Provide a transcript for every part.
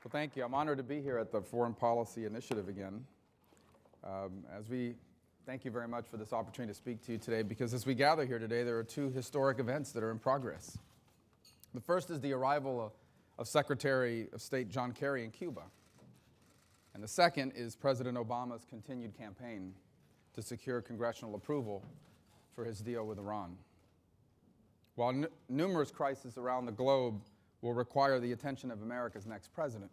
Well, thank you. I'm honored to be here at the Foreign Policy Initiative again. Thank you very much for this opportunity to speak to you today, because as we gather here today, there are two historic events that are in progress. The first is the arrival of Secretary of State John Kerry in Cuba. And the second is President Obama's continued campaign to secure congressional approval for his deal with Iran. While numerous crises around the globe will require the attention of America's next president,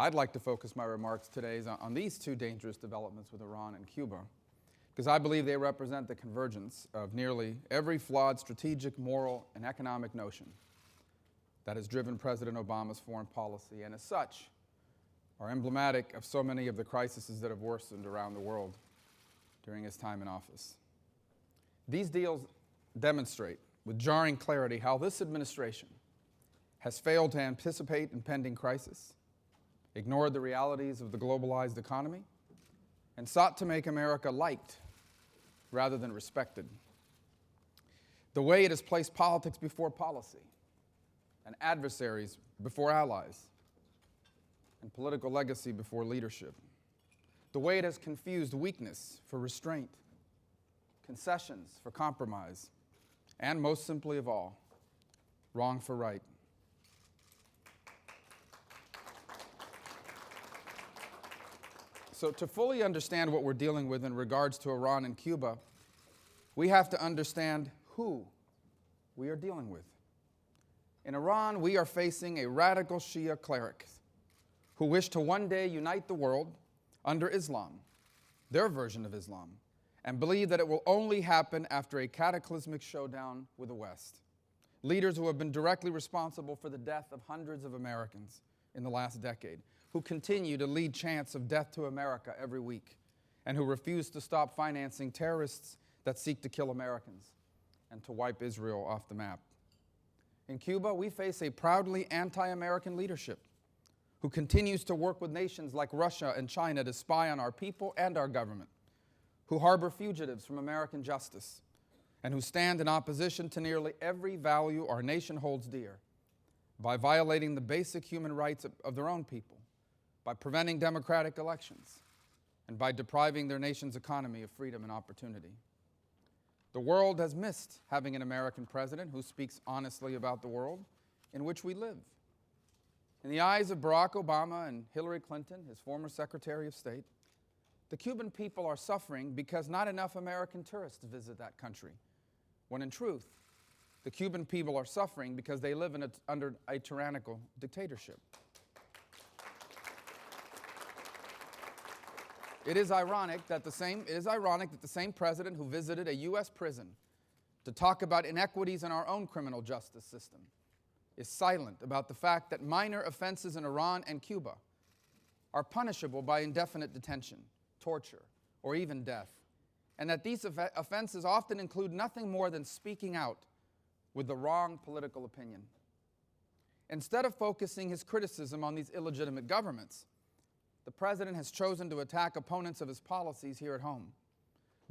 I'd like to focus my remarks today on these two dangerous developments with Iran and Cuba, because I believe they represent the convergence of nearly every flawed strategic, moral, and economic notion that has driven President Obama's foreign policy, and as such, are emblematic of so many of the crises that have worsened around the world during his time in office. These deals demonstrate with jarring clarity how this administration has failed to anticipate impending crisis, ignored the realities of the globalized economy, and sought to make America liked rather than respected. The way it has placed politics before policy, and adversaries before allies, and political legacy before leadership. The way it has confused weakness for restraint, concessions for compromise, and most simply of all, wrong for right. So to fully understand what we're dealing with in regards to Iran and Cuba, we have to understand who we are dealing with. In Iran, we are facing a radical Shia cleric who wish to one day unite the world under Islam, their version of Islam, and believe that it will only happen after a cataclysmic showdown with the West. Leaders who have been directly responsible for the death of hundreds of Americans in the last decade, who continue to lead chants of death to America every week, and who refuse to stop financing terrorists that seek to kill Americans and to wipe Israel off the map. In Cuba, we face a proudly anti-American leadership who continues to work with nations like Russia and China to spy on our people and our government, who harbor fugitives from American justice, and who stand in opposition to nearly every value our nation holds dear by violating the basic human rights of their own people, by preventing democratic elections, and by depriving their nation's economy of freedom and opportunity. The world has missed having an American president who speaks honestly about the world in which we live. In the eyes of Barack Obama and Hillary Clinton, his former Secretary of State, the Cuban people are suffering because not enough American tourists visit that country, when in truth, the Cuban people are suffering because they live under a tyrannical dictatorship. It is ironic that the same president who visited a U.S. prison to talk about inequities in our own criminal justice system is silent about the fact that minor offenses in Iran and Cuba are punishable by indefinite detention, torture, or even death, and that these offenses often include nothing more than speaking out with the wrong political opinion. Instead of focusing his criticism on these illegitimate governments, the president has chosen to attack opponents of his policies here at home,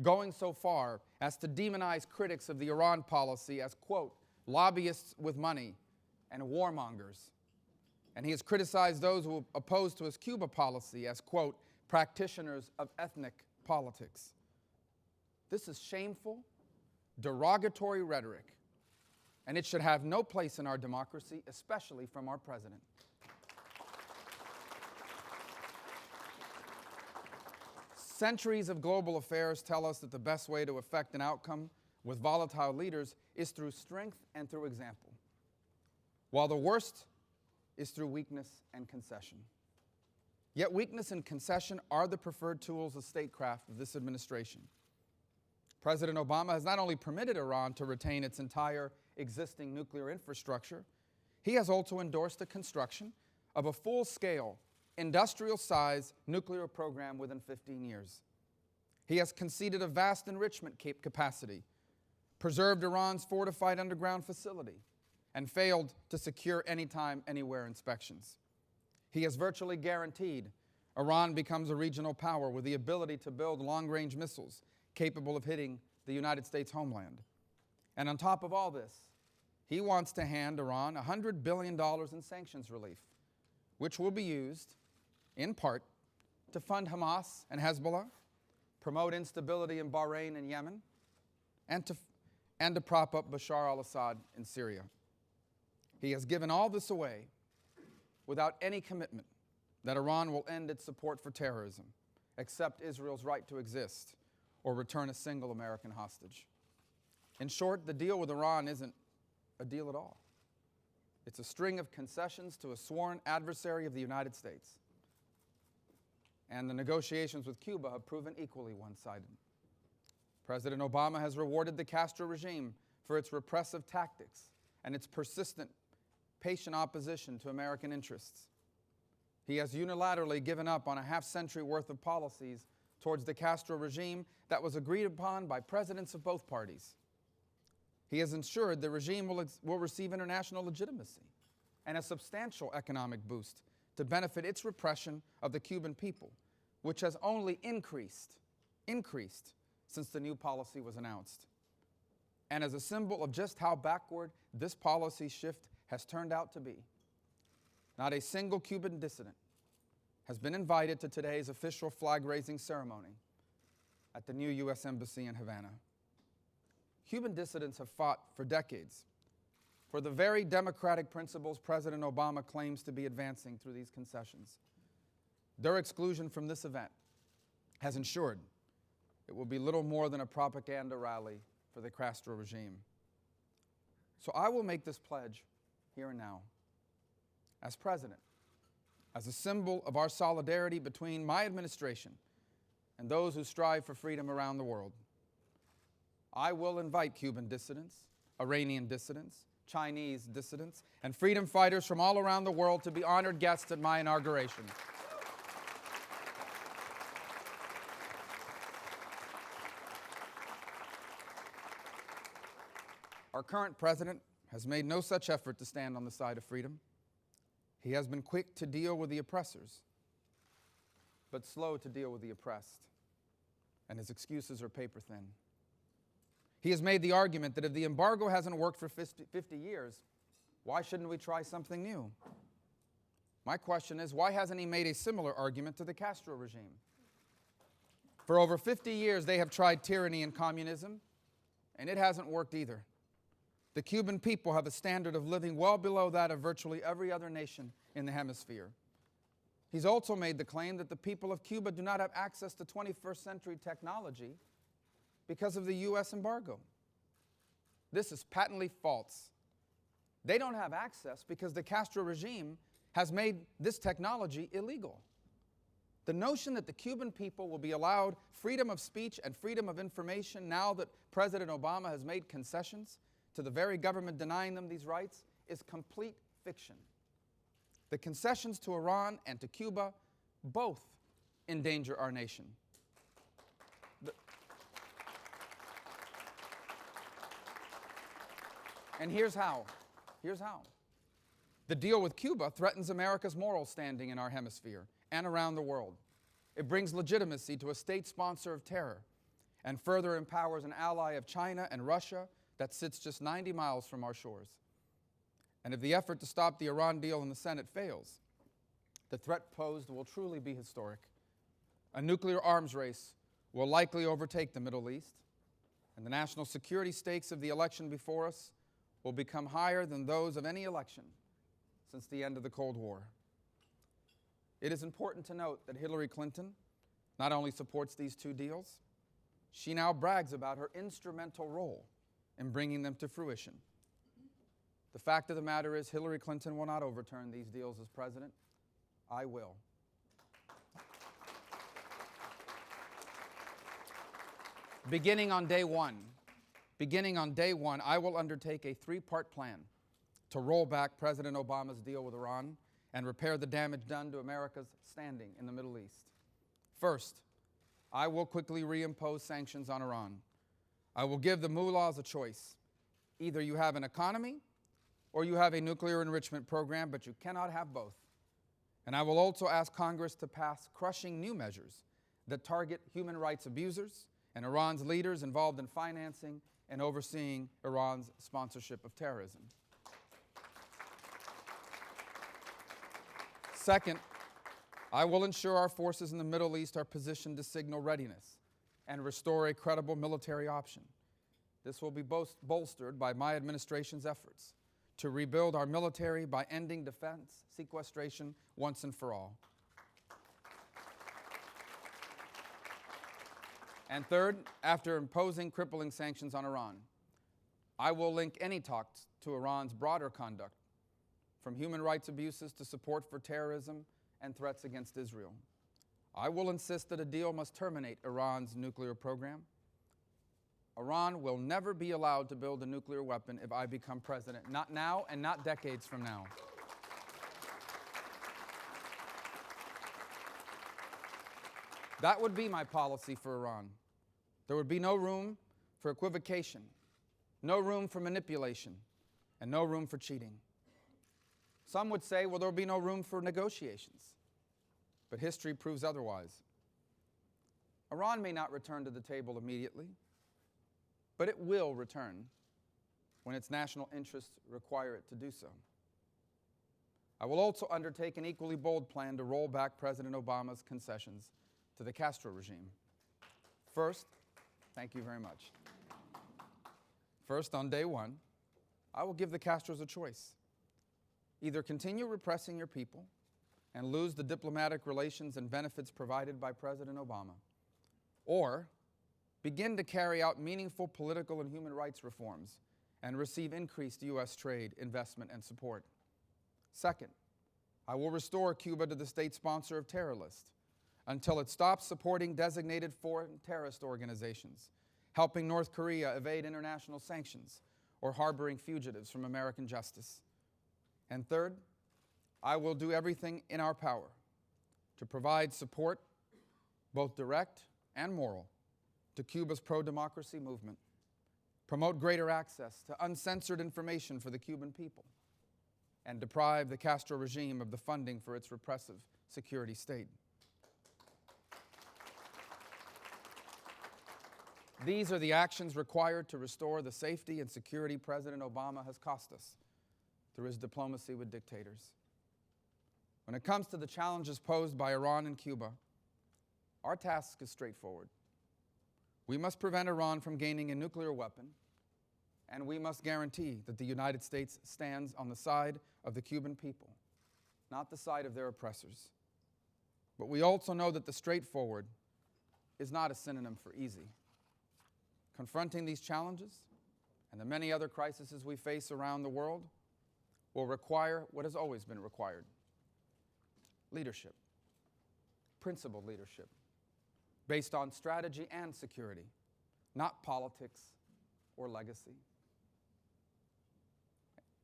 going so far as to demonize critics of the Iran policy as, quote, lobbyists with money and warmongers. And he has criticized those who oppose to his Cuba policy as, quote, practitioners of ethnic politics. This is shameful, derogatory rhetoric, and it should have no place in our democracy, especially from our president. Centuries of global affairs tell us that the best way to affect an outcome with volatile leaders is through strength and through example, while the worst is through weakness and concession. Yet weakness and concession are the preferred tools of statecraft of this administration. President Obama has not only permitted Iran to retain its entire existing nuclear infrastructure, he has also endorsed the construction of a full-scale, industrial-size nuclear program within 15 years. He has conceded a vast enrichment capacity, preserved Iran's fortified underground facility, and failed to secure anytime, anywhere inspections. He has virtually guaranteed Iran becomes a regional power with the ability to build long-range missiles capable of hitting the United States homeland. And on top of all this, he wants to hand Iran $100 billion in sanctions relief, which will be used, in part, to fund Hamas and Hezbollah, promote instability in Bahrain and Yemen, and to prop up Bashar al-Assad in Syria. He has given all this away without any commitment that Iran will end its support for terrorism, accept Israel's right to exist, or return a single American hostage. In short, the deal with Iran isn't a deal at all. It's a string of concessions to a sworn adversary of the United States. And the negotiations with Cuba have proven equally one-sided. President Obama has rewarded the Castro regime for its repressive tactics and its persistent, patient opposition to American interests. He has unilaterally given up on a half-century worth of policies towards the Castro regime that was agreed upon by presidents of both parties. He has ensured the regime will receive international legitimacy and a substantial economic boost to benefit its repression of the Cuban people, which has only increased since the new policy was announced. And as a symbol of just how backward this policy shift has turned out to be, not a single Cuban dissident has been invited to today's official flag-raising ceremony at the new U.S. Embassy in Havana. Cuban dissidents have fought for decades for the very democratic principles President Obama claims to be advancing through these concessions. Their exclusion from this event has ensured it will be little more than a propaganda rally for the Castro regime. So I will make this pledge here and now. As president, as a symbol of our solidarity between my administration and those who strive for freedom around the world, I will invite Cuban dissidents, Iranian dissidents, Chinese dissidents, and freedom fighters from all around the world to be honored guests at my inauguration. Our current president has made no such effort to stand on the side of freedom. He has been quick to deal with the oppressors, but slow to deal with the oppressed, and his excuses are paper thin. He has made the argument that if the embargo hasn't worked for 50 years, why shouldn't we try something new? My question is, why hasn't he made a similar argument to the Castro regime? For over 50 years, they have tried tyranny and communism, and it hasn't worked either. The Cuban people have a standard of living well below that of virtually every other nation in the hemisphere. He's also made the claim that the people of Cuba do not have access to 21st century technology because of the U.S. embargo. This is patently false. They don't have access because the Castro regime has made this technology illegal. The notion that the Cuban people will be allowed freedom of speech and freedom of information now that President Obama has made concessions to the very government denying them these rights is complete fiction. The concessions to Iran and to Cuba both endanger our nation. And here's how. The deal with Cuba threatens America's moral standing in our hemisphere and around the world. It brings legitimacy to a state sponsor of terror and further empowers an ally of China and Russia that sits just 90 miles from our shores. And if the effort to stop the Iran deal in the Senate fails, the threat posed will truly be historic. A nuclear arms race will likely overtake the Middle East, and the national security stakes of the election before us will become higher than those of any election since the end of the Cold War. It is important to note that Hillary Clinton not only supports these two deals, she now brags about her instrumental role in bringing them to fruition. The fact of the matter is, Hillary Clinton will not overturn these deals as president. I will. Beginning on day one, I will undertake a three-part plan to roll back President Obama's deal with Iran and repair the damage done to America's standing in the Middle East. First, I will quickly reimpose sanctions on Iran. I will give the mullahs a choice. Either you have an economy or you have a nuclear enrichment program, but you cannot have both. And I will also ask Congress to pass crushing new measures that target human rights abusers and Iran's leaders involved in financing and overseeing Iran's sponsorship of terrorism. Second, I will ensure our forces in the Middle East are positioned to signal readiness and restore a credible military option. This will be bolstered by my administration's efforts to rebuild our military by ending defense sequestration once and for all. And third, after imposing crippling sanctions on Iran, I will link any talks to Iran's broader conduct, from human rights abuses to support for terrorism and threats against Israel. I will insist that a deal must terminate Iran's nuclear program. Iran will never be allowed to build a nuclear weapon if I become president, not now and not decades from now. That would be my policy for Iran. There would be no room for equivocation, no room for manipulation, and no room for cheating. Some would say, well, there will be no room for negotiations. But history proves otherwise. Iran may not return to the table immediately, but it will return when its national interests require it to do so. I will also undertake an equally bold plan to roll back President Obama's concessions to the Castro regime. First, thank you very much. First, on day one, I will give the Castros a choice. Either continue repressing your people and lose the diplomatic relations and benefits provided by President Obama, or begin to carry out meaningful political and human rights reforms and receive increased U.S. trade, investment, and support. Second, I will restore Cuba to the state sponsor of terror list until it stops supporting designated foreign terrorist organizations, helping North Korea evade international sanctions, or harboring fugitives from American justice. And third, I will do everything in our power to provide support, both direct and moral, to Cuba's pro-democracy movement, promote greater access to uncensored information for the Cuban people, and deprive the Castro regime of the funding for its repressive security state. These are the actions required to restore the safety and security President Obama has cost us through his diplomacy with dictators. When it comes to the challenges posed by Iran and Cuba, our task is straightforward. We must prevent Iran from gaining a nuclear weapon, and we must guarantee that the United States stands on the side of the Cuban people, not the side of their oppressors. But we also know that the straightforward is not a synonym for easy. Confronting these challenges and the many other crises we face around the world will require what has always been required: leadership, principled leadership, based on strategy and security, not politics or legacy.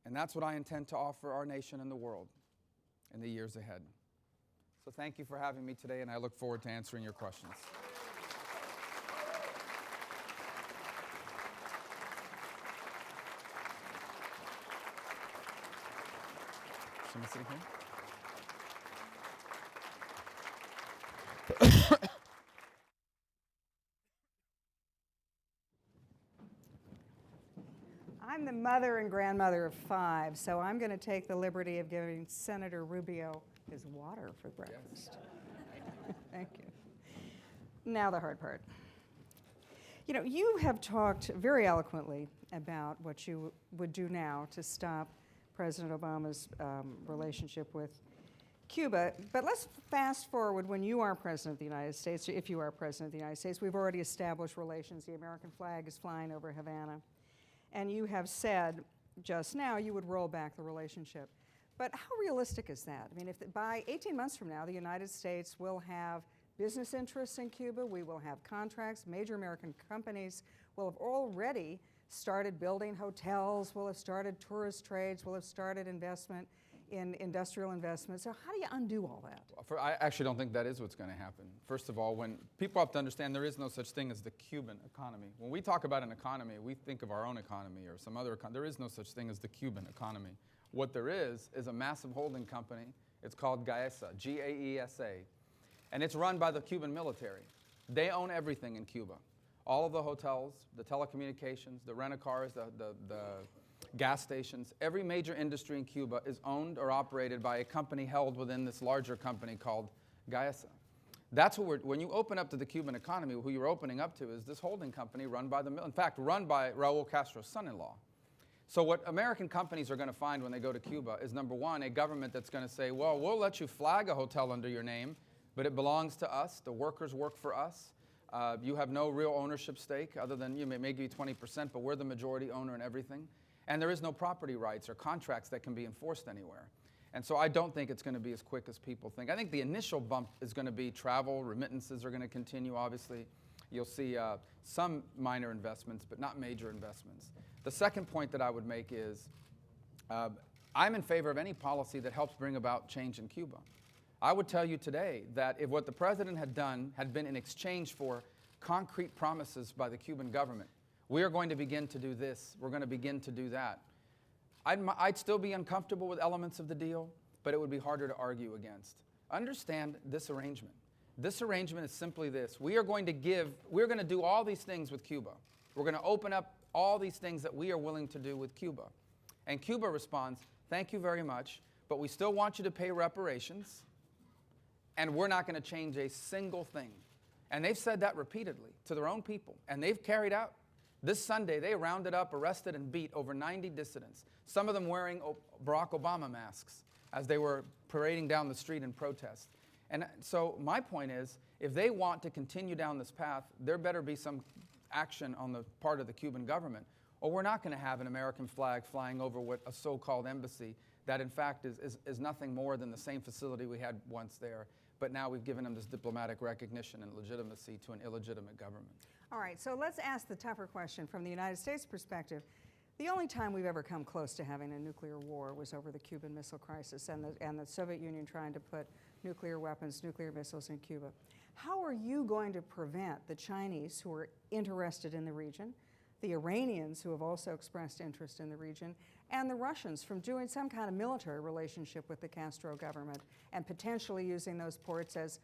And that's what I intend to offer our nation and the world in the years ahead. So thank you for having me today, and I look forward to answering your questions. Someone sitting here? I'm the mother and grandmother of 5, so I'm going to take the liberty of giving Senator Rubio his water for breakfast. Yes. Thank you. Now the hard part. You know, you have talked very eloquently about what you would do now to stop President Obama's relationship with Cuba, but let's fast forward when you are President of the United States, if you are President of the United States. We've already established relations. The American flag is flying over Havana. And you have said just now you would roll back the relationship. But how realistic is that? I mean, if by 18 months from now, the United States will have business interests in Cuba, we will have contracts, major American companies will have already started building hotels, will have started tourist trades, will have started investment in industrial investment. So how do you undo all that? I actually don't think that is what's going to happen. First of all, when people have to understand there is no such thing as the Cuban economy. When we talk about an economy, we think of our own economy or some other economy. There is no such thing as the Cuban economy. What there is a massive holding company. It's called GAESA, G-A-E-S-A. And it's run by the Cuban military. They own everything in Cuba. All of the hotels, the telecommunications, the rent-a-cars, the gas stations. Every major industry in Cuba is owned or operated by a company held within this larger company called Gaesa. That's what when you open up to the Cuban economy, who you're opening up to is this holding company run by in fact, run by Raul Castro's son-in-law. So what American companies are going to find when they go to Cuba is, number one, a government that's going to say, well, we'll let you flag a hotel under your name, but it belongs to us. The workers work for us. You have no real ownership stake other than you may give you 20%, but we're the majority owner in everything. And there is no property rights or contracts that can be enforced anywhere. And so I don't think it's going to be as quick as people think. I think the initial bump is going to be travel. Remittances are going to continue, obviously. You'll see some minor investments, but not major investments. The second point that I would make is I'm in favor of any policy that helps bring about change in Cuba. I would tell you today that if what the president had done had been in exchange for concrete promises by the Cuban government, we are going to begin to do this, we're going to begin to do that, I'd still be uncomfortable with elements of the deal, but it would be harder to argue against. Understand this arrangement. This arrangement is simply this. We're going to do all these things with Cuba. We're going to open up all these things that we are willing to do with Cuba. And Cuba responds, thank you very much, but we still want you to pay reparations, and we're not going to change a single thing. And they've said that repeatedly to their own people, and they've carried out. This Sunday, they rounded up, arrested, and beat over 90 dissidents, some of them wearing Barack Obama masks as they were parading down the street in protest. And so my point is, if they want to continue down this path, there better be some action on the part of the Cuban government, or we're not going to have an American flag flying over what a so-called embassy that in fact is nothing more than the same facility we had once there, but now we've given them this diplomatic recognition and legitimacy to an illegitimate government. All right, so let's ask the tougher question from the United States perspective. The only time we've ever come close to having a nuclear war was over the Cuban Missile Crisis and the Soviet Union trying to put nuclear weapons, nuclear missiles in Cuba. How are you going to prevent the Chinese who are interested in the region, the Iranians who have also expressed interest in the region, and the Russians from doing some kind of military relationship with the Castro government and potentially using those ports as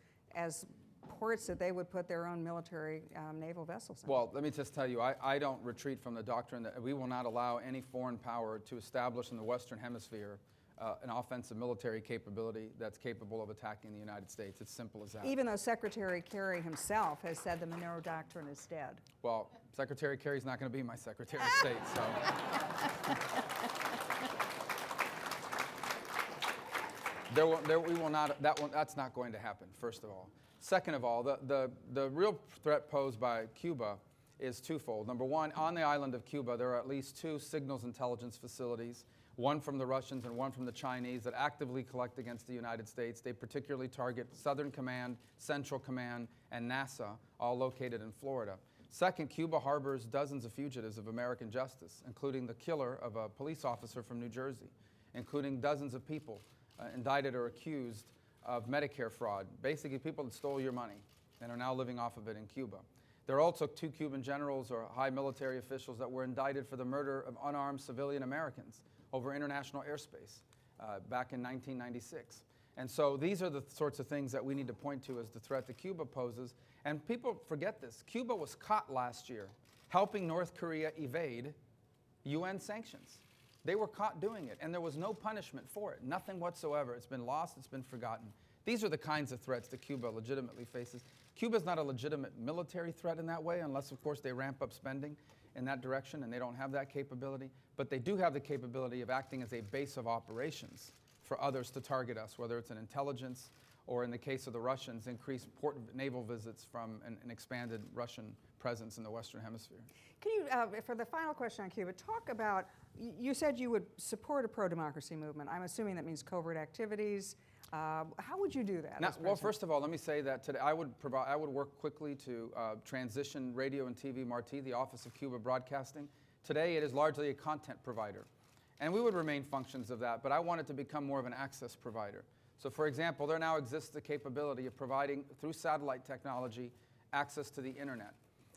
ports that they would put their own military naval vessels in? Well, let me just tell you, I don't retreat from the doctrine that we will not allow any foreign power to establish in the Western Hemisphere an offensive military capability that's capable of attacking the United States. It's simple as that. Even though Secretary Kerry himself has said the Monroe Doctrine is dead. Well, Secretary Kerry's not going to be my Secretary of State, so. That's not going to happen, first of all. Second of all, the real threat posed by Cuba is twofold. Number one, on the island of Cuba, there are at least 2 signals intelligence facilities, one from the Russians and one from the Chinese, that actively collect against the United States. They particularly target Southern Command, Central Command, and NASA, all located in Florida. Second, Cuba harbors dozens of fugitives of American justice, including the killer of a police officer from New Jersey, including dozens of people indicted or accused of Medicare fraud, basically people that stole your money and are now living off of it in Cuba. There are also 2 Cuban generals or high military officials that were indicted for the murder of unarmed civilian Americans over international airspace back in 1996. And so these are the sorts of things that we need to point to as the threat that Cuba poses. And people forget this. Cuba was caught last year helping North Korea evade UN sanctions. They were caught doing it, and there was no punishment for it, nothing whatsoever. It's been lost, it's been forgotten. These are the kinds of threats that Cuba legitimately faces. Cuba's not a legitimate military threat in that way, unless, of course, they ramp up spending in that direction, and they don't have that capability. But they do have the capability of acting as a base of operations for others to target us, whether it's an intelligence or, in the case of the Russians, increased naval visits from an expanded Russian presence in the Western Hemisphere. Can you, for the final question on Cuba, talk about, you said you would support a pro-democracy movement. I'm assuming that means covert activities. How would you do that? Now, well, first of all, let me say that today I would work quickly to transition Radio and TV Marti, the Office of Cuba Broadcasting. Today it is largely a content provider. And we would remain functions of that, but I want it to become more of an access provider. So for example, there now exists the capability of providing, through satellite technology, access to the internet.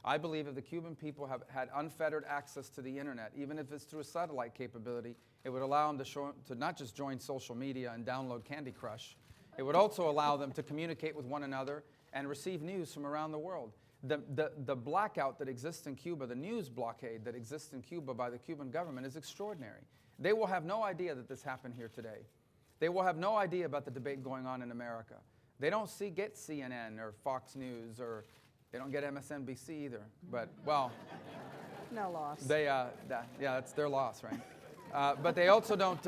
I believe if the Cuban people have had unfettered access to the internet, even if it's through a satellite capability, it would allow them to not just join social media and download Candy Crush, it would also allow them to communicate with one another and receive news from around the world. The blackout that exists in Cuba, the news blockade that exists in Cuba by the Cuban government is extraordinary. They will have no idea that this happened here today. They will have no idea about the debate going on in America. They don't get CNN or Fox News, or they don't get MSNBC either. But, well, No loss. yeah, that's their loss, right? But they also don't,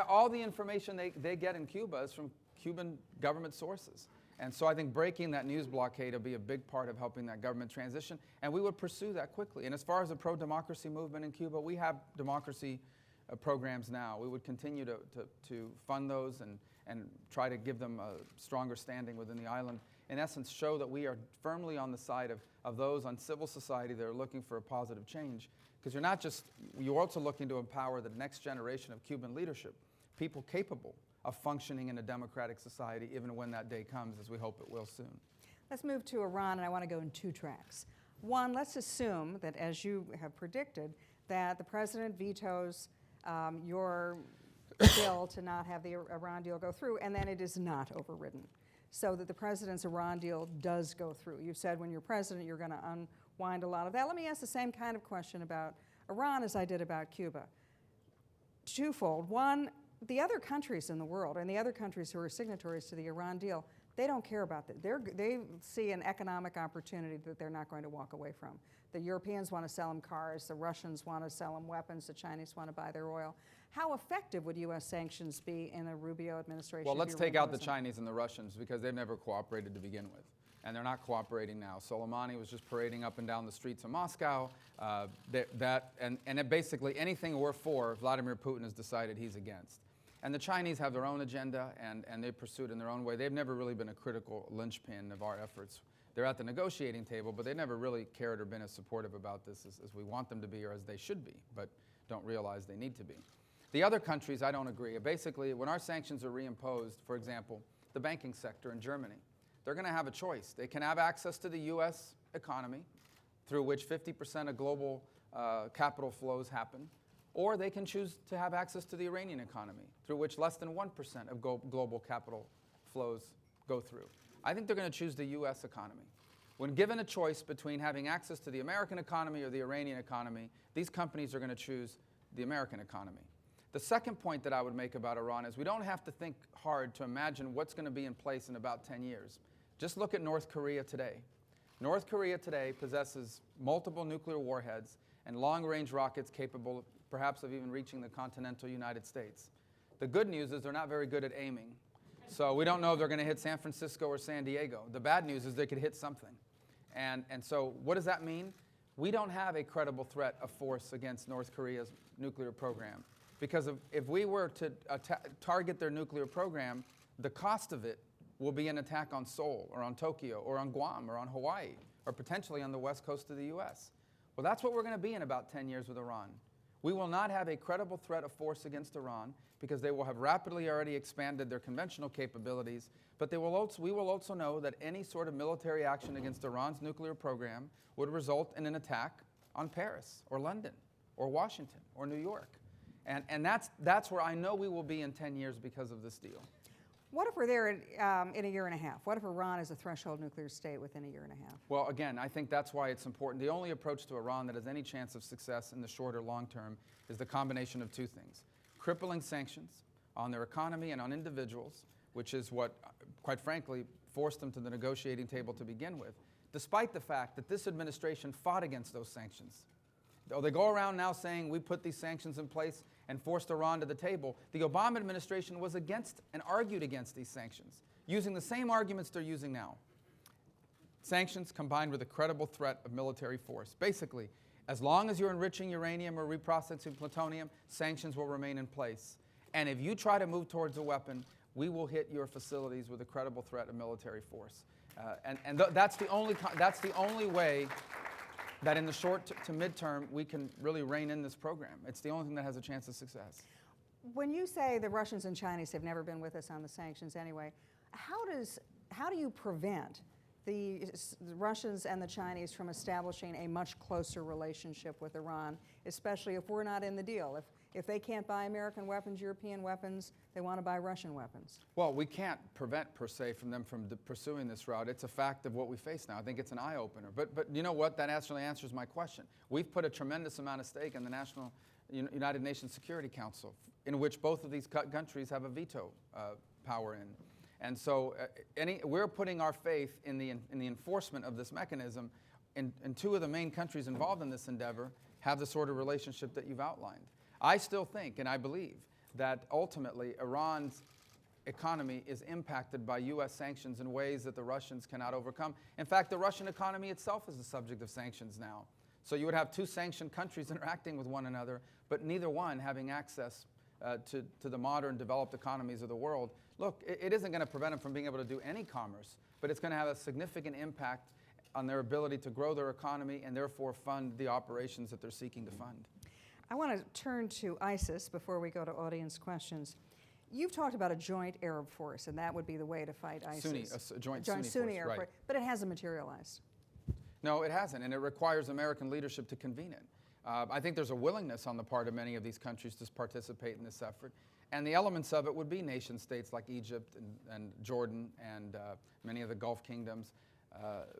all the information they get in Cuba is from Cuban government sources. And so I think breaking that news blockade will be a big part of helping that government transition, and we would pursue that quickly. And as far as the pro-democracy movement in Cuba, we have democracy programs now. We would continue to fund those and try to give them a stronger standing within the island. In essence, show that we are firmly on the side of those on civil society that are looking for a positive change. Because you're also looking to empower the next generation of Cuban leadership, people capable of functioning in a democratic society, even when that day comes, as we hope it will soon. Let's move to Iran, and I want to go in two tracks. One, let's assume that, as you have predicted, that the president vetoes your bill to not have the Iran deal go through, and then it is not overridden, so that the president's Iran deal does go through. You said when you're president, you're going to unwind a lot of that. Let me ask the same kind of question about Iran as I did about Cuba. Twofold. One, the other countries in the world and the other countries who are signatories to the Iran deal, they don't care about that. They see an economic opportunity that they're not going to walk away from. The Europeans want to sell them cars, the Russians want to sell them weapons, the Chinese want to buy their oil. How effective would U.S. sanctions be in a Rubio administration? Well, let's take out the Chinese and the Russians, because they've never cooperated to begin with. And they're not cooperating now. Soleimani was just parading up and down the streets of Moscow. Basically anything we're for, Vladimir Putin has decided he's against. And the Chinese have their own agenda, and they pursue it in their own way. They've never really been a critical linchpin of our efforts. They're at the negotiating table, but they never really cared or been as supportive about this as we want them to be, or as they should be, but don't realize they need to be. The other countries, I don't agree. Basically, when our sanctions are reimposed, for example, the banking sector in Germany, they're going to have a choice. They can have access to the U.S. economy, through which 50% of global capital flows happen, or they can choose to have access to the Iranian economy, through which less than 1% of global capital flows go through. I think they're going to choose the U.S. economy. When given a choice between having access to the American economy or the Iranian economy, these companies are going to choose the American economy. The second point that I would make about Iran is we don't have to think hard to imagine what's going to be in place in about 10 years. Just look at North Korea today. North Korea today possesses multiple nuclear warheads and long-range rockets capable perhaps of even reaching the continental United States. The good news is they're not very good at aiming. So we don't know if they're going to hit San Francisco or San Diego. The bad news is they could hit something. And so what does that mean? We don't have a credible threat of force against North Korea's nuclear program. Because if we were to target their nuclear program, the cost of it will be an attack on Seoul or on Tokyo or on Guam or on Hawaii or potentially on the west coast of the US. Well, that's what we're going to be in about 10 years with Iran. We will not have a credible threat of force against Iran because they will have rapidly already expanded their conventional capabilities, but we will also know that any sort of military action against Iran's nuclear program would result in an attack on Paris or London or Washington or New York. And that's where I know we will be in 10 years because of this deal. What if we're there in a year and a half? What if Iran is a threshold nuclear state within a year and a half? Well, again, I think that's why it's important. The only approach to Iran that has any chance of success in the short or long term is the combination of two things. Crippling sanctions on their economy and on individuals, which is what, quite frankly, forced them to the negotiating table to begin with, despite the fact that this administration fought against those sanctions. Though they go around now saying we put these sanctions in place and forced Iran to the table, the Obama administration was against and argued against these sanctions, using the same arguments they're using now. Sanctions combined with a credible threat of military force. Basically, as long as you're enriching uranium or reprocessing plutonium, sanctions will remain in place. And if you try to move towards a weapon, we will hit your facilities with a credible threat of military force. That's the only way that in the short to midterm we can really rein in this program. It's the only thing that has a chance of success. When you say the Russians and Chinese have never been with us on the sanctions anyway, how do you prevent the Russians and the Chinese from establishing a much closer relationship with Iran, especially if we're not in the deal? If they can't buy American weapons, European weapons, they want to buy Russian weapons. Well, we can't prevent, per se, from them from pursuing this route. It's a fact of what we face now. I think it's an eye-opener. But you know what? That actually answers my question. We've put a tremendous amount of stake in the United Nations Security Council, in which both of these countries have a veto power in. And so we're putting our faith in the enforcement of this mechanism, and two of the main countries involved in this endeavor have the sort of relationship that you've outlined. I still think, and I believe, that ultimately Iran's economy is impacted by U.S. sanctions in ways that the Russians cannot overcome. In fact, the Russian economy itself is the subject of sanctions now. So you would have two sanctioned countries interacting with one another, but neither one having access to the modern developed economies of the world. Look, it isn't going to prevent them from being able to do any commerce, but it's going to have a significant impact on their ability to grow their economy and therefore fund the operations that they're seeking to fund. I want to turn to ISIS before we go to audience questions. You've talked about a joint Arab force, and that would be the way to fight ISIS. A joint Sunni Arab force, force, but it hasn't materialized. No, it hasn't, and it requires American leadership to convene it. I think there's a willingness on the part of many of these countries to participate in this effort, and the elements of it would be nation states like Egypt and Jordan and many of the Gulf kingdoms,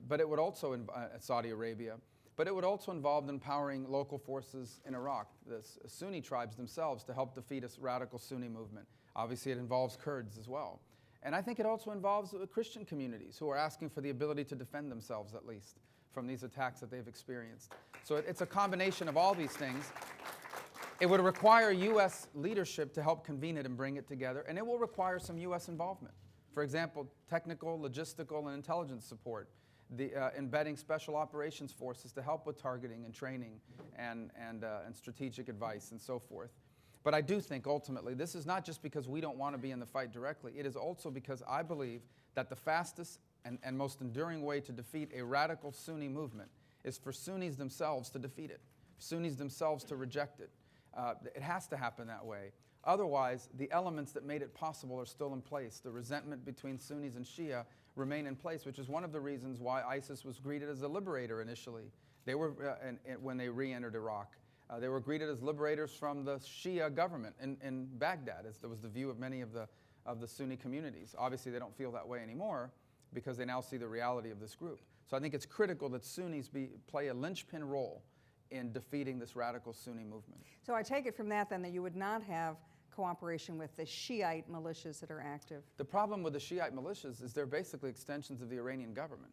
but it would also Saudi Arabia. But it would also involve empowering local forces in Iraq, the Sunni tribes themselves, to help defeat a radical Sunni movement. Obviously, it involves Kurds as well. And I think it also involves Christian communities who are asking for the ability to defend themselves, at least, from these attacks that they've experienced. So it's a combination of all these things. It would require U.S. leadership to help convene it and bring it together, and it will require some U.S. involvement. For example, technical, logistical, and intelligence support. Embedding special operations forces to help with targeting and training and strategic advice and so forth. But I do think ultimately this is not just because we don't want to be in the fight directly. It is also because I believe that the fastest and most enduring way to defeat a radical Sunni movement is for Sunnis themselves to defeat it, Sunnis themselves to reject it. It has to happen that way. Otherwise, the elements that made it possible are still in place. The resentment between Sunnis and Shia remain in place, which is one of the reasons why ISIS was greeted as a liberator initially. They were, when they re-entered Iraq, they were greeted as liberators from the Shia government in Baghdad, as that was the view of many of the Sunni communities. Obviously, they don't feel that way anymore because they now see the reality of this group. So I think it's critical that Sunnis play a linchpin role in defeating this radical Sunni movement. So I take it from that then that you would not have cooperation with the Shiite militias that are active. The problem with the Shiite militias is they're basically extensions of the Iranian government.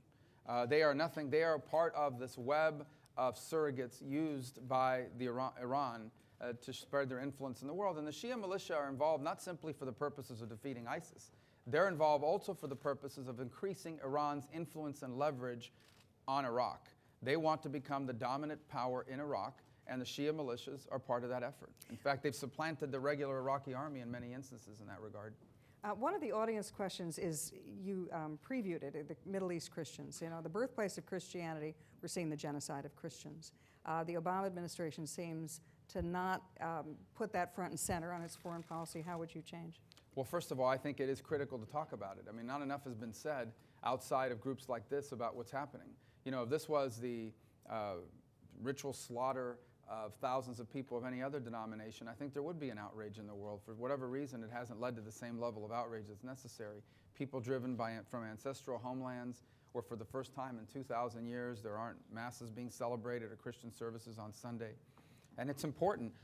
They are nothing. They are part of this web of surrogates used by Iran to spread their influence in the world. And the Shia militia are involved not simply for the purposes of defeating ISIS. They're involved also for the purposes of increasing Iran's influence and leverage on Iraq. They want to become the dominant power in Iraq, and the Shia militias are part of that effort. In fact, they've supplanted the regular Iraqi army in many instances in that regard. One of the audience questions is, you previewed it, the Middle East Christians. You know, the birthplace of Christianity, we're seeing the genocide of Christians. The Obama administration seems to not put that front and center on its foreign policy. How would you change? Well, first of all, I think it is critical to talk about it. I mean, not enough has been said outside of groups like this about what's happening. You know, if this was the ritual slaughter of thousands of people of any other denomination, I think there would be an outrage in the world. For whatever reason, it hasn't led to the same level of outrage that's necessary. People driven from ancestral homelands, where for the first time in 2,000 years, there aren't masses being celebrated or Christian services on Sunday. And it's important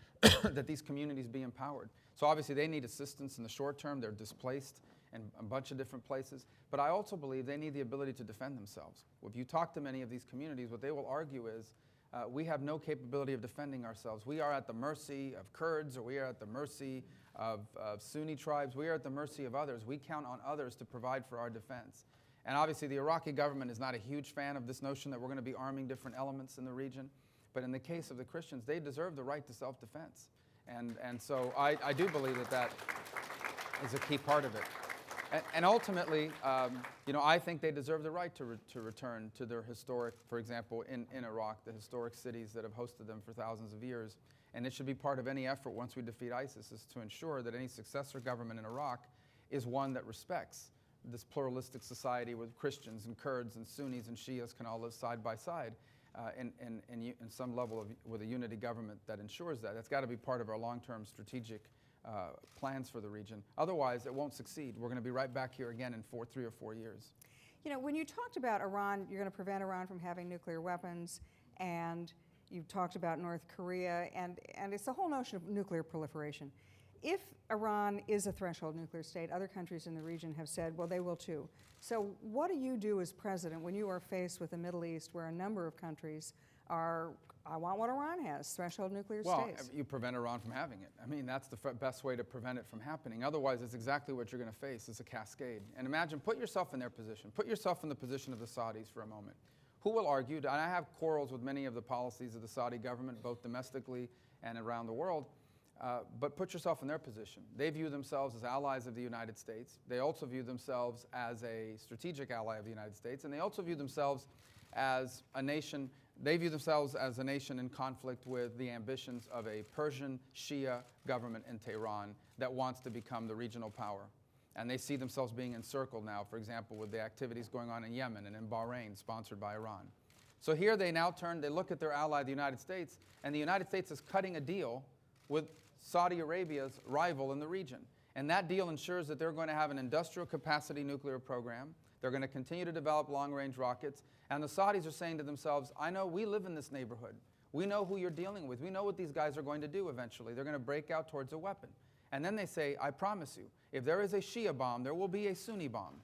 that these communities be empowered. So obviously they need assistance in the short term. They're displaced in a bunch of different places. But I also believe they need the ability to defend themselves. If you talk to many of these communities, what they will argue is, we have no capability of defending ourselves. We are at the mercy of Kurds, or we are at the mercy of Sunni tribes. We are at the mercy of others. We count on others to provide for our defense. And obviously the Iraqi government is not a huge fan of this notion that we're going to be arming different elements in the region. But in the case of the Christians, they deserve the right to self-defense. And so I do believe that is a key part of it. And ultimately, you know, I think they deserve the right to return to their historic, for example, in Iraq, the historic cities that have hosted them for thousands of years. And it should be part of any effort once we defeat ISIS, is to ensure that any successor government in Iraq is one that respects this pluralistic society where Christians and Kurds and Sunnis and Shias can all live side by side. in some level of, with a unity government that ensures that. That's got to be part of our long-term strategic plans for the region. Otherwise, it won't succeed. We're going to be right back here again in 3 or 4 years. You know, when you talked about Iran, you're going to prevent Iran from having nuclear weapons, and you talked about North Korea, and it's the whole notion of nuclear proliferation. If Iran is a threshold nuclear state, other countries in the region have said, well, they will too. So what do you do as president when you are faced with a Middle East where a number of countries are, I want what Iran has, threshold nuclear states? Well, you prevent Iran from having it. I mean, that's the best way to prevent it from happening. Otherwise, it's exactly what you're going to face. It's a cascade. And imagine, put yourself in their position. Put yourself in the position of the Saudis for a moment. Who will argue, and I have quarrels with many of the policies of the Saudi government, both domestically and around the world, but put yourself in their position. They view themselves as allies of the United States. They also view themselves as a strategic ally of the United States, and they also view themselves as a nation. They view themselves as a nation in conflict with the ambitions of a Persian Shia government in Tehran that wants to become the regional power. And they see themselves being encircled now, for example, with the activities going on in Yemen and in Bahrain, sponsored by Iran. So here they now turn, they look at their ally, the United States, and the United States is cutting a deal with Saudi Arabia's rival in the region. And that deal ensures that they're going to have an industrial capacity nuclear program. They're going to continue to develop long-range rockets. And the Saudis are saying to themselves, I know we live in this neighborhood. We know who you're dealing with. We know what these guys are going to do eventually. They're going to break out towards a weapon. And then they say, I promise you, if there is a Shia bomb, there will be a Sunni bomb.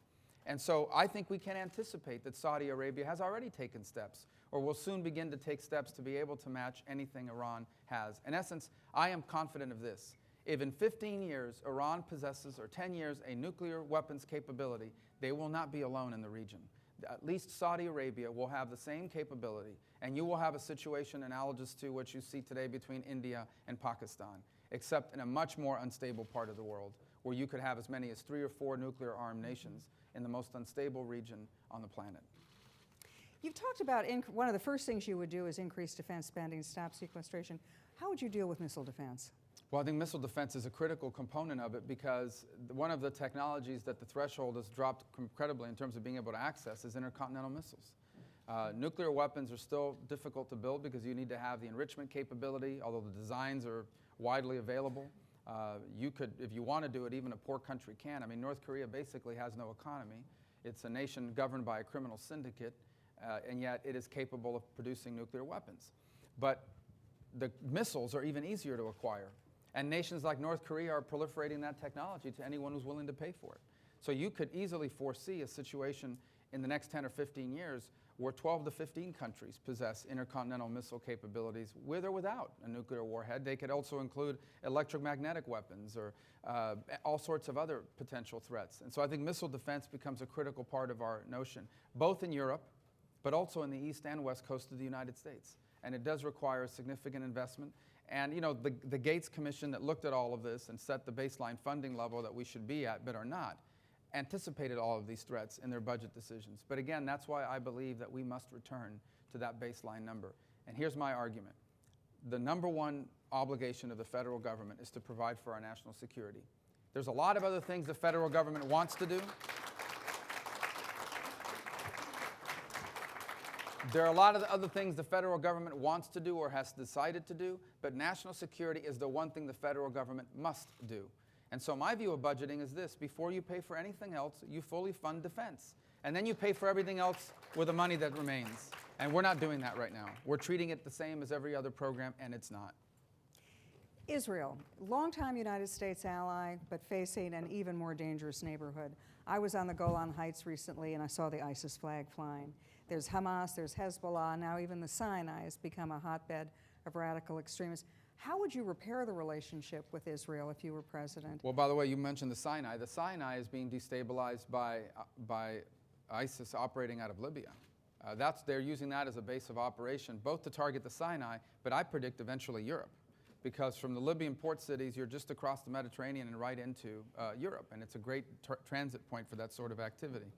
And so I think we can anticipate that Saudi Arabia has already taken steps, or will soon begin to take steps to be able to match anything Iran has. In essence, I am confident of this. If in 15 years Iran possesses, or 10 years, a nuclear weapons capability, they will not be alone in the region. At least Saudi Arabia will have the same capability, and you will have a situation analogous to what you see today between India and Pakistan, except in a much more unstable part of the world, where you could have as many as 3 or 4 nuclear-armed nations in the most unstable region on the planet. You've talked about one of the first things you would do is increase defense spending, stop sequestration. How would you deal with missile defense? Well, I think missile defense is a critical component of it, because one of the technologies that the threshold has dropped incredibly in terms of being able to access is intercontinental missiles. Nuclear weapons are still difficult to build because you need to have the enrichment capability, although the designs are widely available. You could, if you want to do it, even a poor country can. I mean, North Korea basically has no economy. It's a nation governed by a criminal syndicate, and yet it is capable of producing nuclear weapons. But the missiles are even easier to acquire. And nations like North Korea are proliferating that technology to anyone who's willing to pay for it. So you could easily foresee a situation in the next 10 or 15 years where 12 to 15 countries possess intercontinental missile capabilities with or without a nuclear warhead. They could also include electromagnetic weapons or all sorts of other potential threats. And so I think missile defense becomes a critical part of our notion, both in Europe, but also in the east and west coast of the United States. And it does require a significant investment. And you know, the Gates Commission that looked at all of this and set the baseline funding level that we should be at, but are not, anticipated all of these threats in their budget decisions. But again, that's why I believe that we must return to that baseline number. And here's my argument. The number one obligation of the federal government is to provide for our national security. There's a lot of other things the federal government wants to do. There are a lot of the other things the federal government wants to do or has decided to do, but national security is the one thing the federal government must do. And so my view of budgeting is this: before you pay for anything else, you fully fund defense. And then you pay for everything else with the money that remains. And we're not doing that right now. We're treating it the same as every other program, and it's not. Israel, longtime United States ally, but facing an even more dangerous neighborhood. I was on the Golan Heights recently, and I saw the ISIS flag flying. There's Hamas, there's Hezbollah, now even the Sinai has become a hotbed of radical extremists. How would you repair the relationship with Israel if you were president? Well, by the way, you mentioned the Sinai. The Sinai is being destabilized by ISIS operating out of Libya. They're using that as a base of operation, both to target the Sinai, but I predict eventually Europe. Because from the Libyan port cities, you're just across the Mediterranean and right into Europe, and it's a great transit point for that sort of activity.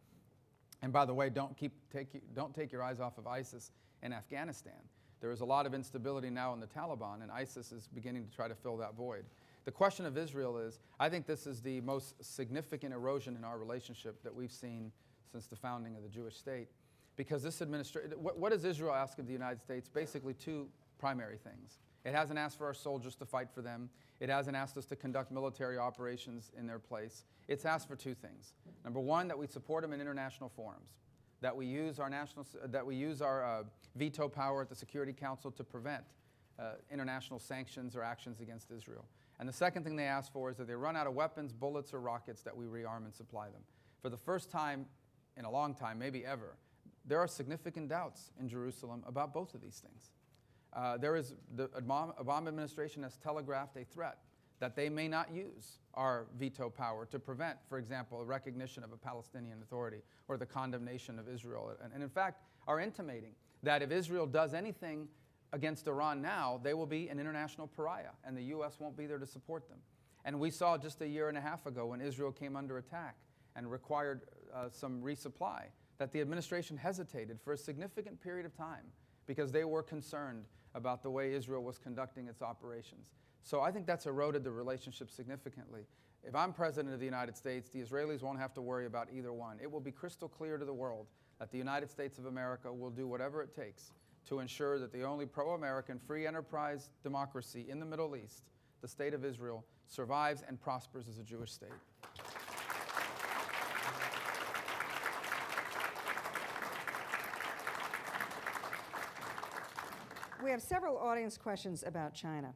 And by the way, don't take your eyes off of ISIS in Afghanistan. There is a lot of instability now in the Taliban, and ISIS is beginning to try to fill that void. The question of Israel is, I think this is the most significant erosion in our relationship that we've seen since the founding of the Jewish state. because this administration, what does Israel ask of the United States? Basically two primary things. It hasn't asked for our soldiers to fight for them. It hasn't asked us to conduct military operations in their place. It's asked for two things. Number one, that we support them in international forums, that we use our veto power at the Security Council to prevent international sanctions or actions against Israel. And the second thing they ask for is that they run out of weapons, bullets, or rockets, that we rearm and supply them. For the first time in a long time, maybe ever, there are significant doubts in Jerusalem about both of these things. The Obama administration has telegraphed a threat that they may not use our veto power to prevent, for example, a recognition of a Palestinian authority or the condemnation of Israel. And in fact, are intimating that if Israel does anything against Iran now, they will be an international pariah, and the U.S. won't be there to support them. And we saw just a year and a half ago when Israel came under attack and required some resupply, that the administration hesitated for a significant period of time because they were concerned about the way Israel was conducting its operations. So I think that's eroded the relationship significantly. If I'm president of the United States, the Israelis won't have to worry about either one. It will be crystal clear to the world that the United States of America will do whatever it takes to ensure that the only pro-American free enterprise democracy in the Middle East, the state of Israel, survives and prospers as a Jewish state. We have several audience questions about China.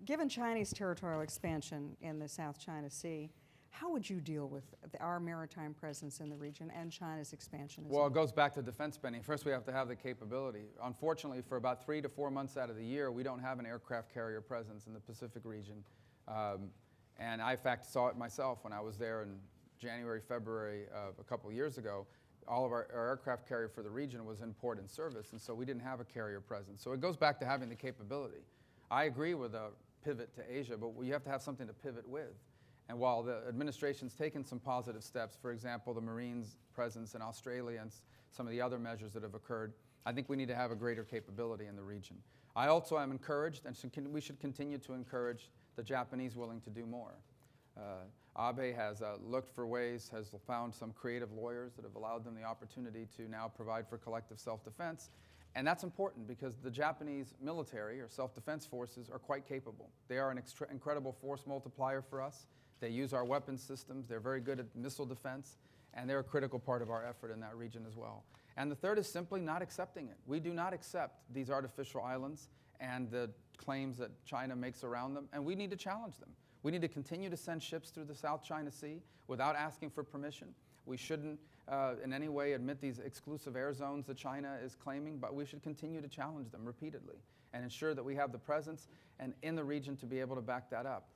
Given Chinese territorial expansion in the South China Sea, how would you deal with our maritime presence in the region and China's expansion? Well, it goes back to defense spending. First, we have to have the capability. Unfortunately, for about 3 to 4 months out of the year, we don't have an aircraft carrier presence in the Pacific region. And I, in fact, saw it myself when I was there in January, February of a couple years ago. All of our aircraft carrier for the region was in port and service, and so we didn't have a carrier presence. So it goes back to having the capability. I agree with a pivot to Asia, but you have to have something to pivot with. And while the administration's taken some positive steps, for example, the Marines' presence in Australia and some of the other measures that have occurred, I think we need to have a greater capability in the region. I also am encouraged, and we should continue to encourage the Japanese willing to do more. Abe has looked for ways, has found some creative lawyers that have allowed them the opportunity to now provide for collective self-defense. And that's important because the Japanese military or self-defense forces are quite capable. They are an incredible force multiplier for us. They use our weapons systems. They're very good at missile defense, and they're a critical part of our effort in that region as well. And the third is simply not accepting it. We do not accept these artificial islands and the claims that China makes around them, and we need to challenge them. We need to continue to send ships through the South China Sea without asking for permission. We shouldn't in any way admit these exclusive air zones that China is claiming, but we should continue to challenge them repeatedly and ensure that we have the presence and in the region to be able to back that up.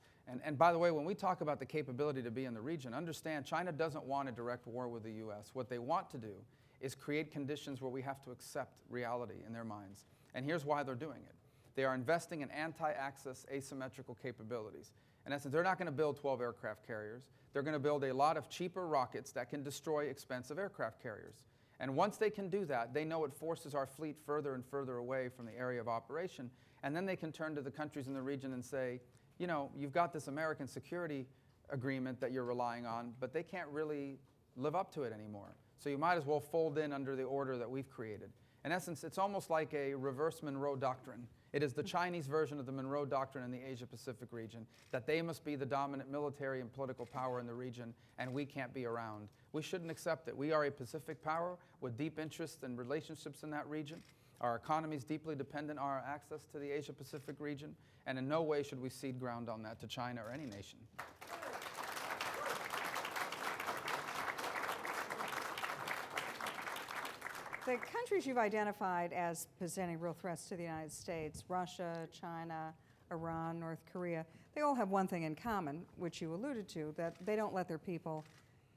And by the way, when we talk about the capability to be in the region, understand China doesn't want a direct war with the U.S. What they want to do is create conditions where we have to accept reality in their minds. And here's why they're doing it. They are investing in anti-access asymmetrical capabilities. In essence, they're not going to build 12 aircraft carriers. They're going to build a lot of cheaper rockets that can destroy expensive aircraft carriers. And once they can do that, they know it forces our fleet further and further away from the area of operation. And then they can turn to the countries in the region and say, you know, you've got this American security agreement that you're relying on, but they can't really live up to it anymore. So you might as well fold in under the order that we've created. In essence, it's almost like a reverse Monroe Doctrine. It is the Chinese version of the Monroe Doctrine in the Asia-Pacific region, that they must be the dominant military and political power in the region, and we can't be around. We shouldn't accept it. We are a Pacific power with deep interests and relationships in that region. Our economy is deeply dependent on our access to the Asia-Pacific region, and in no way should we cede ground on that to China or any nation. The countries you've identified as presenting real threats to the United States, Russia, China, Iran, North Korea, they all have one thing in common, which you alluded to, that they don't let their people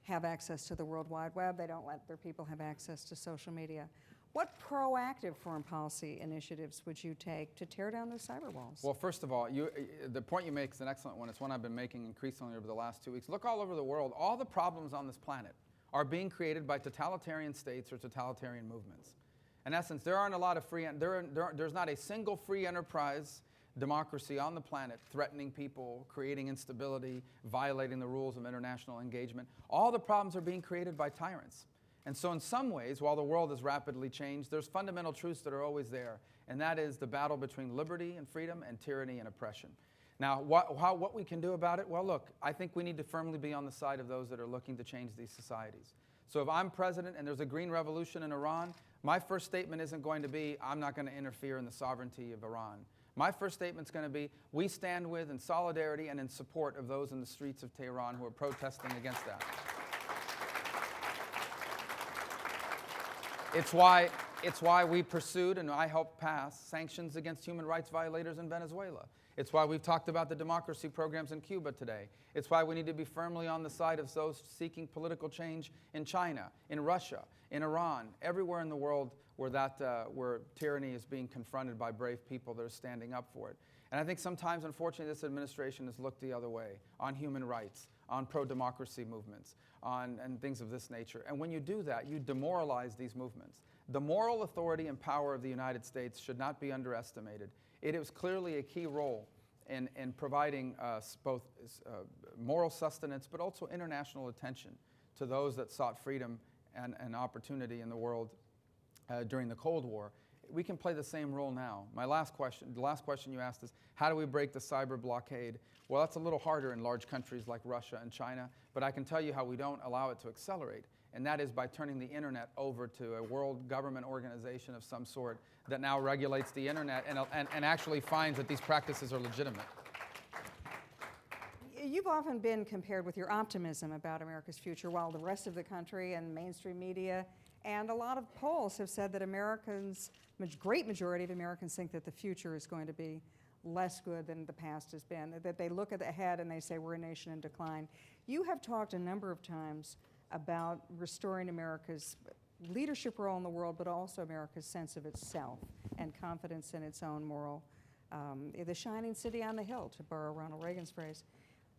have access to the World Wide Web. They don't let their people have access to social media. What proactive foreign policy initiatives would you take to tear down those cyber walls? Well, first of all, the point you make is an excellent one. It's one I've been making increasingly over the last 2 weeks. Look all over the world. All the problems on this planet are being created by totalitarian states or totalitarian movements. In essence, there aren't a lot of there's not a single free enterprise democracy on the planet threatening people, creating instability, violating the rules of international engagement. All the problems are being created by tyrants. And so in some ways, while the world has rapidly changed, there's fundamental truths that are always there, and that is the battle between liberty and freedom and tyranny and oppression. Now, what we can do about it? Well, look, I think we need to firmly be on the side of those that are looking to change these societies. So if I'm president and there's a green revolution in Iran, my first statement isn't going to be, I'm not going to interfere in the sovereignty of Iran. My first statement's going to be, we stand with, in solidarity and in support of those in the streets of Tehran who are protesting against that. It's why we pursued and I helped pass sanctions against human rights violators in Venezuela. It's why we've talked about the democracy programs in Cuba today. It's why we need to be firmly on the side of those seeking political change in China, in Russia, in Iran, everywhere in the world where tyranny is being confronted by brave people that are standing up for it. And I think sometimes, unfortunately, this administration has looked the other way on human rights, on pro-democracy movements, and things of this nature. And when you do that, you demoralize these movements. The moral authority and power of the United States should not be underestimated. It is clearly a key role in providing both moral sustenance but also international attention to those that sought freedom and opportunity in the world during the Cold War. We can play the same role now. The last question you asked is, how do we break the cyber blockade? Well, that's a little harder in large countries like Russia and China, but I can tell you how we don't allow it to accelerate, and that is by turning the internet over to a world government organization of some sort that now regulates the internet and actually finds that these practices are legitimate. You've often been compared with your optimism about America's future, while the rest of the country and mainstream media and a lot of polls have said that great majority of Americans think that the future is going to be less good than the past has been, that they look ahead and they say we're a nation in decline. You have talked a number of times about restoring America's leadership role in the world, but also America's sense of itself and confidence in its own moral, the shining city on the hill, to borrow Ronald Reagan's phrase.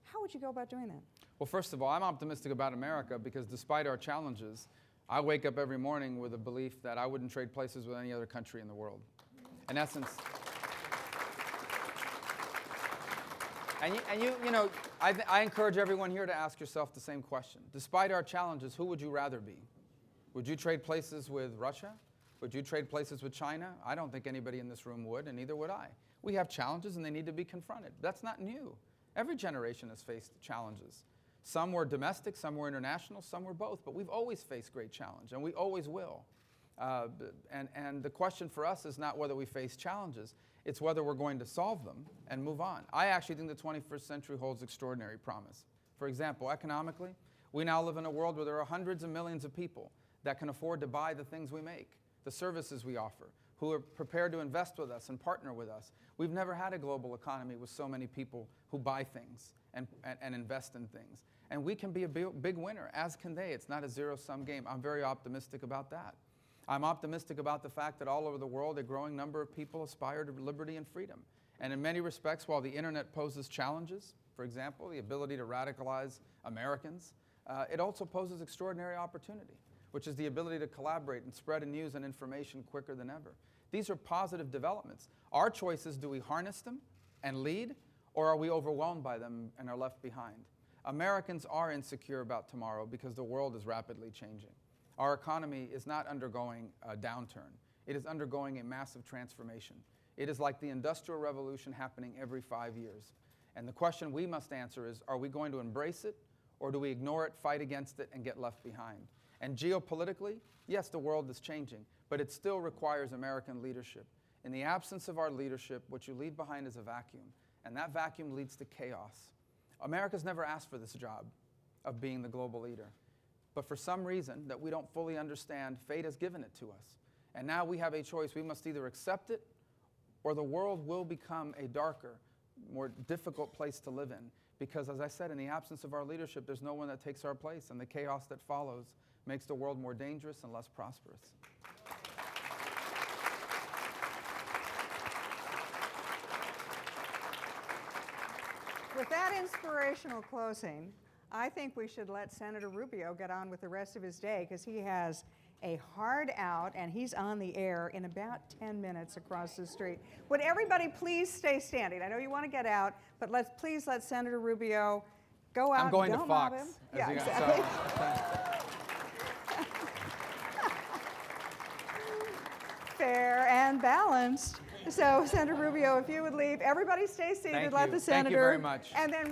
How would you go about doing that? Well, first of all, I'm optimistic about America because despite our challenges, I wake up every morning with a belief that I wouldn't trade places with any other country in the world. In essence, I encourage everyone here to ask yourself the same question. Despite our challenges, who would you rather be? Would you trade places with Russia? Would you trade places with China? I don't think anybody in this room would, and neither would I. We have challenges and they need to be confronted. That's not new. Every generation has faced challenges. Some were domestic, some were international, some were both, but we've always faced great challenge, and we always will. And the question for us is not whether we face challenges, it's whether we're going to solve them and move on. I actually think the 21st century holds extraordinary promise. For example, economically, we now live in a world where there are hundreds of millions of people that can afford to buy the things we make, the services we offer, who are prepared to invest with us and partner with us. We've never had a global economy with so many people who buy things and invest in things. And we can be a big winner, as can they. It's not a zero-sum game. I'm very optimistic about that. I'm optimistic about the fact that all over the world, a growing number of people aspire to liberty and freedom. And in many respects, while the internet poses challenges, for example, the ability to radicalize Americans, it also poses extraordinary opportunity, which is the ability to collaborate and spread news and information quicker than ever. These are positive developments. Our choice is, do we harness them and lead, or are we overwhelmed by them and are left behind? Americans are insecure about tomorrow because the world is rapidly changing. Our economy is not undergoing a downturn. It is undergoing a massive transformation. It is like the Industrial Revolution happening every 5 years. And the question we must answer is, are we going to embrace it, or do we ignore it, fight against it, and get left behind? And geopolitically, yes, the world is changing, but it still requires American leadership. In the absence of our leadership, what you leave behind is a vacuum, and that vacuum leads to chaos. America's never asked for this job of being the global leader. But for some reason that we don't fully understand, fate has given it to us. And now we have a choice. We must either accept it, or the world will become a darker, more difficult place to live in. Because as I said, in the absence of our leadership, there's no one that takes our place, and the chaos that follows makes the world more dangerous and less prosperous. With that inspirational closing, I think we should let Senator Rubio get on with the rest of his day, because he has a hard out and he's on the air in about 10 minutes across the street. Would everybody please stay standing? I know you want to get out, but please let Senator Rubio go out. I'm going Don't to mob Fox. him. Yeah, exactly. fair and balanced. So, Senator Rubio, if you would leave, everybody stay seated. Thank Let you. the Thank senator. you very much. And then.